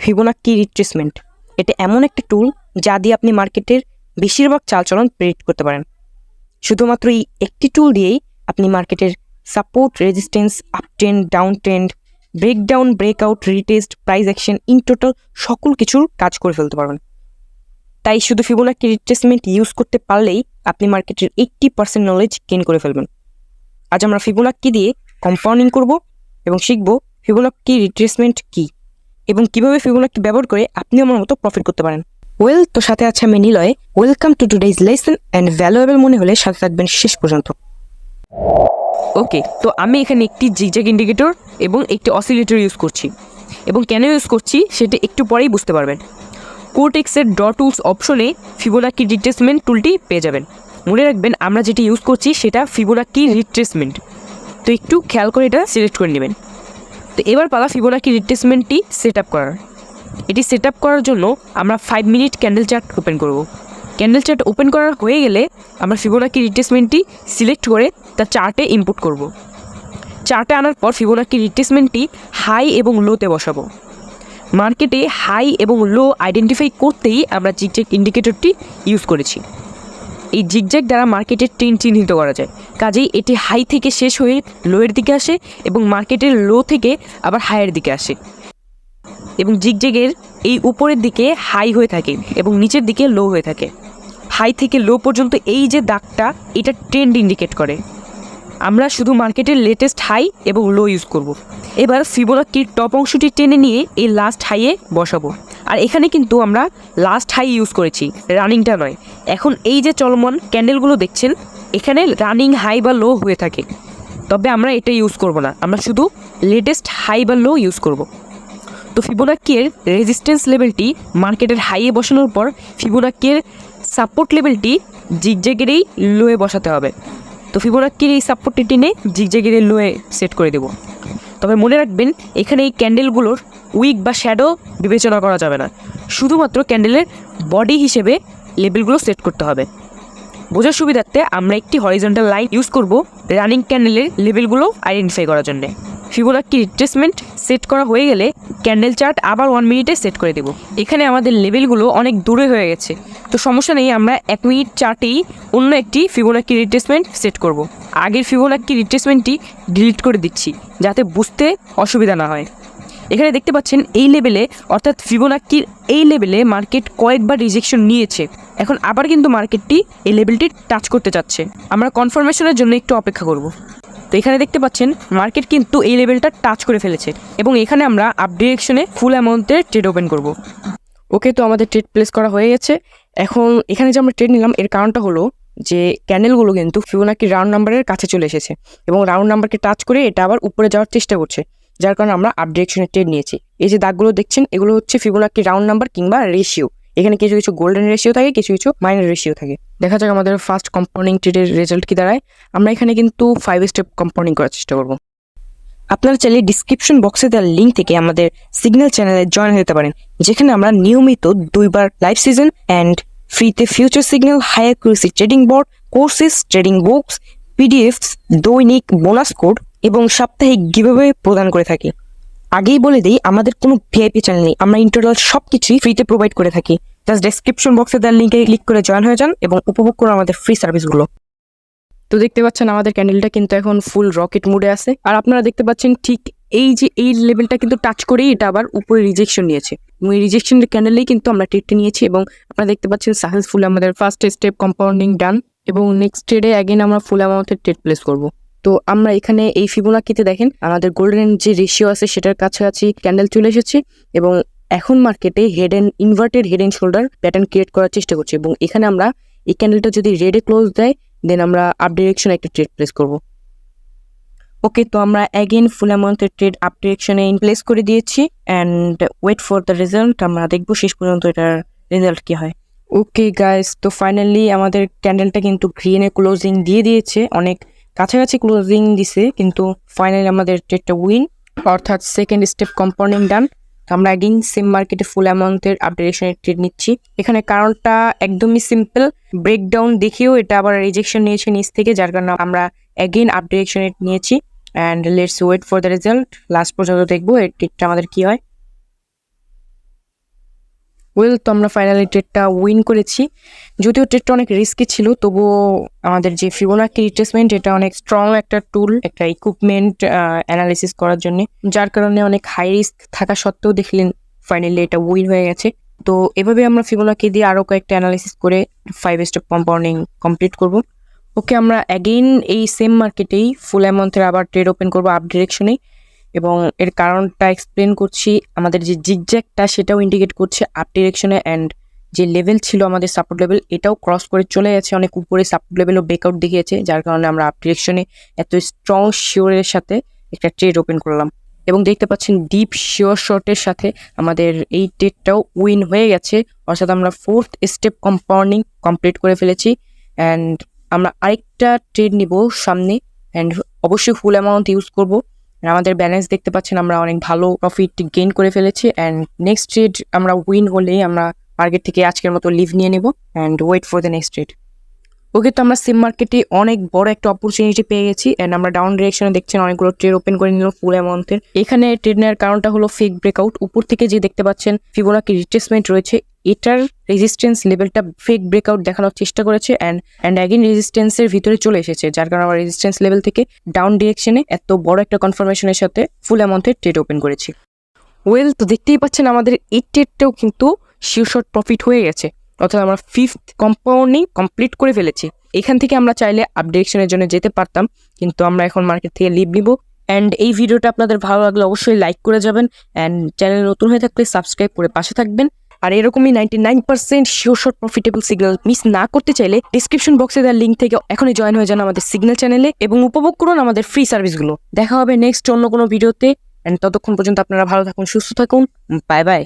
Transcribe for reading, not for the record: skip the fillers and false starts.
Fibonacci retracement. এটা এমন একটা টুল যা দিয়ে আপনি মার্কেটের বেশিরভাগ চালচলন প্রেডিক্ট করতে পারেন। শুধুমাত্র এই একটি টুল দিয়েই আপনি মার্কেটের support, resistance, up trend, down trend, breakdown, breakout, retest, price action, in total সকল কিছুর কাজ করে ফেলতে পারবেন। তাই শুধু ফিবোনাক্কি রিট্রেসমেন্ট ইউজ করতে পারলেই আপনি মার্কেটের 80% নলেজ গেইন করে ফেলবেন। আজ আমরা ফিবোনাক্কি দিয়ে কম্পাউন্ডিং করব এবং শিখব ফিবোনাক্কি রিট্রেসমেন্ট কী এবং কীভাবে ফিবোনাক্কি ব্যবহার করে আপনি আমার মতো প্রফিট করতে পারেন। তো সাথে আছে আমি Niloy. Welcome to today's lesson and valuable মনে হলে সাথে থাকবেন শেষ পর্যন্ত। ওকে, তো আমি এখানে একটি জিগজ্যাগ ইন্ডিকেটর এবং একটি অসিলেটর ইউজ করছি এবং কেন ইউজ করছি সেটা একটু পরেই বুঝতে পারবেন। কোটেক্সের ড্র টুলস অপশনে ফিবোনাক্কি রিট্রেসমেন্ট টুলটি পেয়ে যাবেন। মনে রাখবেন আমরা যেটি ইউজ করছি সেটা ফিবোনাক্কি রিট্রেসমেন্ট, তো একটু খেয়াল করে এটা সিলেক্ট করে নেবেন। তো এবার পালা ফিবোনাক্কি রিট্রেসমেন্টটি সেট আপ করার। এটি সেট আপ করার জন্য আমরা 5 মিনিট ক্যান্ডেল চার্ট ওপেন করব। ক্যান্ডেল চার্ট ওপেন করার হয়ে গেলে আমরা ফিবোনাক্কি রিট্রেসমেন্টটি সিলেক্ট করে তা চার্টে ইনপুট করব। চার্টে আনার পর ফিবোনাক্কি রিট্রেসমেন্টটি হাই এবং লোতে বসাবো। মার্কেটে হাই এবং লো আইডেন্টিফাই করতেই আমরা জিগজ্যাগ ইন্ডিকেটরটি ইউজ করেছি। এই জিগজ্যাগ দ্বারা মার্কেটের ট্রেন্ড চিহ্নিত করা যায়, কাজেই এটি হাই থেকে শেষ হয়ে লোয়ের দিকে আসে এবং মার্কেটের লো থেকে আবার হাইয়ের দিকে আসে এবং জিগজ্যাগের এই উপরের দিকে হাই হয়ে থাকে এবং নিচের দিকে লো হয়ে থাকে। হাই থেকে লো পর্যন্ত এই যে দাগটা, এটা ট্রেন্ড ইন্ডিকেট করে। আমরা শুধু মার্কেটের লেটেস্ট হাই এবং লো ইউজ করব। এবার ফিবোনাক্কির টপ অংশটি টেনে নিয়ে এই লাস্ট হাইয়ে বসাবো। আর এখানে কিন্তু আমরা লাস্ট হাই ইউজ করেছি, রানিংটা নয়। এখন এই যে চলমান ক্যান্ডেলগুলো দেখছেন, এখানে রানিং হাই বা লো হয়ে থাকে, তবে আমরা এটা ইউজ করব না, আমরা শুধু লেটেস্ট হাই বা লো ইউজ করব। তো ফিবোনাক্কির রেজিস্ট্যান্স লেভেলটি মার্কেটের হাইয়ে বসানোর পর ফিবোনাক্কির সাপোর্ট লেভেলটি জিগজ্যাগের এই লোয়ে বসাতে হবে। তো ফিবোনাক্কির এই সাপোর্টটি টেনে জিগজ্যাগের এই লোয়ে সেট করে দেব। তবে মনে রাখবেন এখানে এই ক্যান্ডেলগুলোর উইক বা শ্যাডো বিবেচনা করা যাবে না, শুধুমাত্র ক্যান্ডেলের বডি হিসেবে লেভেলগুলো সেট করতে হবে। বোঝার সুবিধার্থে আমরা একটি হরিজন্টাল লাইন ইউজ করব রানিং ক্যান্ডেলের লেভেলগুলো আইডেন্টিফাই করার জন্য। ফিবোনাক্কি রিট্রেসমেন্ট সেট করা হয়ে গেলে ক্যান্ডেল চার্ট আবার 1 মিনিটে সেট করে দেব। এখানে আমাদের লেভেলগুলো অনেক দূরে হয়ে গেছে, তো সমস্যা নেই, আমরা 1 মিনিট চার্টেই অন্য একটি ফিবোনাক্কি রিট্রেসমেন্ট সেট করব। আগের ফিবোনাক্কি রিট্রেসমেন্টটি ডিলিট করে দিচ্ছি যাতে বুঝতে অসুবিধা না হয়। এখানে দেখতে পাচ্ছেন এই লেভেলে, অর্থাৎ ফিবোনাক্কির এই লেভেলে মার্কেট কয়েকবার রিজেকশন নিয়েছে। এখন আবার কিন্তু মার্কেটটি এই লেভেলটি টাচ করতে চাচ্ছে। আমরা কনফার্মেশনের জন্য একটু অপেক্ষা করব। তো এখানে দেখতে পাচ্ছেন মার্কেট কিন্তু এই লেভেলটা টাচ করে ফেলেছে এবং এখানে আমরা আপ ডিরেকশনে ফুল অ্যামাউন্টের ট্রেড ওপেন করব। ওকে, তো আমাদের ট্রেড প্লেস করা হয়ে গেছে। এখন এখানে যে আমরা ট্রেড নিলাম এর কারণটা হলো যে ক্যান্ডেলগুলো কিন্তু ফিবোনাক্কি রাউন্ড নাম্বারের কাছে চলে এসেছে এবং রাউন্ড নাম্বারকে টাচ করে এটা আবার উপরে যাওয়ার চেষ্টা করছে, যার কারণে আমরা আপ ডিরেকশনে ট্রেড নিয়েছি। এই যে দাগগুলো দেখছেন এগুলো হচ্ছে ফিবোনাক্কি রাউন্ড নাম্বার কিংবা রেশিও। এখানে কিছু কিছু গোল্ডেন রেশিও থাকে, কিছু কিছু মাইনার রেশিও থাকে। দেখা যাক আমাদের ফার্স্ট কম্পাউন্ডিং ট্রেডের রেজাল্ট কি দাঁড়ায়। আমরা এখানে কিন্তু 5 স্টেপ কম্পাউন্ডিং করার চেষ্টা করব। আপনারা চাইলে ডিসক্রিপশন বক্সে দেওয়ার লিঙ্ক থেকে আমাদের সিগন্যাল চ্যানেলে জয়েন হতে পারেন, যেখানে আমরা নিয়মিত 2বার লাইভ সিজন অ্যান্ড ফ্রিতে future signal, high accuracy trading board, courses, trading books, PDFs, দৈনিক বোনাস কোড এবং সাপ্তাহিক গিভঅ্যাওয়ে প্রদান করে থাকি। আগেই বলে দিই, আমাদের কোনো ভিআইপি চ্যানেল নেই, আমরা ইন্টারনাল সব কিছুই ফ্রিতে প্রোভাইড করে থাকি। জাস্ট ডেসক্রিপশন বক্সে দেওয়ার লিঙ্কে ক্লিক করে জয়েন হয়ে যান এবং উপভোগ করুন আমাদের ফ্রি সার্ভিসগুলো। তো দেখতে পাচ্ছেন আমাদের ক্যান্ডেলটা কিন্তু এখন ফুল রকেট মুডে আছে, আর আপনারা দেখতে পাচ্ছেন ঠিক এই যে এই লেভেলটা কিন্তু টাচ করেই এটা আবার উপরে রিজেকশন নিয়েছে এবং এই রিজেকশনের ক্যান্ডেলেই কিন্তু আমরা ট্রেডটা নিয়েছি এবং আপনারা দেখতে পাচ্ছেন সাকসেসফুল আমাদের ফার্স্ট স্টেপ কম্পাউন্ডিং ডান এবং নেক্সট ট্রেডে অ্যাগেন আমরা ফুল অ্যামাউন্টের ট্রেড প্লেস করব। তো আমরা এখানে এই ফিবোনাক্কিতে দেখেন আমাদের গোল্ডেন যে রেশিও আছে সেটার কাছাকাছি ক্যান্ডেল চলে এসেছে এবং এখন মার্কেটে inverted head and shoulder pattern create করার চেষ্টা করছি এবং এখানে আমরা এই ক্যান্ডেলটা যদি রেডে ক্লোজ দেয় দেন আমরা আপ ডিরেকশনে একটা ট্রেড প্লেস করব। ওকে, তো আমরা অ্যাগেন ফুল অ্যামাউন্টের ট্রেড আপ ডিরেকশনে প্লেস করে দিয়েছি and wait for the result. আমরা দেখবো শেষ পর্যন্ত এটার রেজাল্ট কি হয়। ওকে গাইস, তো ফাইনালি আমাদের ক্যান্ডেলটা কিন্তু গ্রিনে ক্লোজিং দিয়ে দিয়েছে, অনেক কাছাকাছি ক্লোজিং দিছে, কিন্তু ফাইনালি আমাদের ট্রেডটা উইন, অর্থাৎ সেকেন্ড স্টেপ কম্পাউন্ডিং ডান। আমরা অ্যাগেন সেম মার্কেটে ফুল অ্যামাউন্টের আপ ডিরেকশনের ট্রেড নিচ্ছি। এখানে কারণটা একদমই সিম্পল, ব্রেকডাউন দেখেও এটা আবার রিজেকশন নিয়েছে নিচ থেকে, যার কারণে আমরা অ্যাগেন আপ ডিরেকশনে নিয়েছি and let's wait for the result. Last পর্যন্ত দেখবো এই ট্রেডটা আমাদের কি হয়। ওয়েল, তো আমরা ফাইনালি ট্রেডটা উইন করেছি। যদিও ট্রেডটা অনেক রিস্কি ছিল, তবুও আমাদের যে ফিবোনাকি রিট্রেসমেন্ট, এটা অনেক স্ট্রং একটা টুল, একটা ইকুইপমেন্ট অ্যানালিসিস করার জন্য, যার কারণে অনেক হাই রিস্ক থাকা সত্ত্বেও দেখলেন ফাইনালি এটা উইন হয়ে গেছে। তো এভাবে আমরা ফিবোনাকি দিয়ে আরও কয়েকটা অ্যানালিসিস করে 5 স্টেপ কম্পাউন্ডিং কমপ্লিট করব। ওকে, আমরা অ্যাগেইন এই সেম মার্কেটেই ফুল অ্যামাউন্টের আবার ট্রেড ওপেন করবো আপ ডিরেকশনে, এবং এর কারণটা এক্সপ্লেন করছি। আমাদের যে জিগজ্যাগটা সেটাও ইন্ডিকেট করছে আপ ডিরেকশনে, অ্যান্ড যে লেভেল ছিল আমাদের সাপোর্ট লেভেল, এটাও ক্রস করে চলে গেছে অনেক উপরে, সাপোর্ট লেভেলও ব্রেকআউট দেখিয়েছে, যার কারণে আমরা আপ ডিরেকশনে এত স্ট্রং শিওরের সাথে একটা ট্রেড ওপেন করলাম। এবং দেখতে পাচ্ছেন ডিপ শিওর শর্টের সাথে আমাদের এই ট্রেডটাও উইন হয়ে গেছে, অর্থাৎ আমরা 4th স্টেপ কম্পাউন্ডিং কমপ্লিট করে ফেলেছি। অ্যান্ড আমরা আরেকটা ট্রেড নিব সামনে, অ্যান্ড অবশ্যই ফুল অ্যামাউন্ট ইউজ করব। আমাদের ব্যালেন্স দেখতে পাচ্ছেন, আমরা অনেক ভালো প্রফিট গেইন করে ফেলেছি। অ্যান্ড নেক্সট ট্রেড আমরা উইন হলেই আমরা মার্কেট থেকে আজকের মতো লিভ নিয়ে নেব and wait for the next trade. Okay, তো আমরা সেম মার্কেটে অনেক বড় একটা অপরচুনিটি পেয়ে গেছি, অ্যান্ড আমরা ডাউন ডিরেকশনে দেখছেন অনেকগুলো ট্রেড ওপেন করে নিল ফুল অ্যামাউন্টের। এখানে ট্রেড নেওয়ার কারণটা হলো ফেক ব্রেকআউট। উপর থেকে যে দেখতে পাচ্ছেন ফিবোনাকি রিট্রেসমেন্ট রয়েছে, এটার রেজিস্ট্যান্স লেভেলটা ফেক ব্রেকআউট দেখানোর চেষ্টা করেছে, অ্যান্ড অ্যাগেন রেজিস্ট্যান্সের ভিতরে চলে এসেছে, যার কারণে আমরা রেজিস্ট্যান্স লেভেল থেকে ডাউন ডিরেকশনে এত বড় একটা কনফার্মেশনের সাথে ফুল অ্যামাউন্টের ট্রেড ওপেন করেছি। ওয়েল, তো দেখতেই পাচ্ছেন আমাদের এই ট্রেডটাও কিন্তু শিওর শর্ট প্রফিট হয়ে গেছে, অর্থাৎ আমরা 5th কম্পাউন্ডিং কমপ্লিট করে ফেলেছি। এখান থেকে আমরা চাইলে আপ ডিরেকশনের জন্য যেতে পারতাম, কিন্তু আমরা এখন মার্কেট থেকে লিভ নিব। অ্যান্ড এই ভিডিওটা আপনাদের ভালো লাগলে অবশ্যই লাইক করে যাবেন, অ্যান্ড চ্যানেল নতুন হয়ে থাকলে সাবস্ক্রাইব করে পাশে থাকবেন। আর এরকমই 99% sure short profitable signal miss না করতে চাইলে ডিসক্রিপশন বক্সে দেওয়ার লিঙ্ক থেকে এখনই জয়েন হয়ে যান আমাদের সিগন্যাল চ্যানেলে এবং উপভোগ করুন আমাদের ফ্রি সার্ভিসগুলো। দেখা হবে নেক্সট অন্য কোনো ভিডিওতে, অ্যান্ড ততক্ষণ পর্যন্ত আপনারা ভালো থাকুন, সুস্থ থাকুন। Bye bye.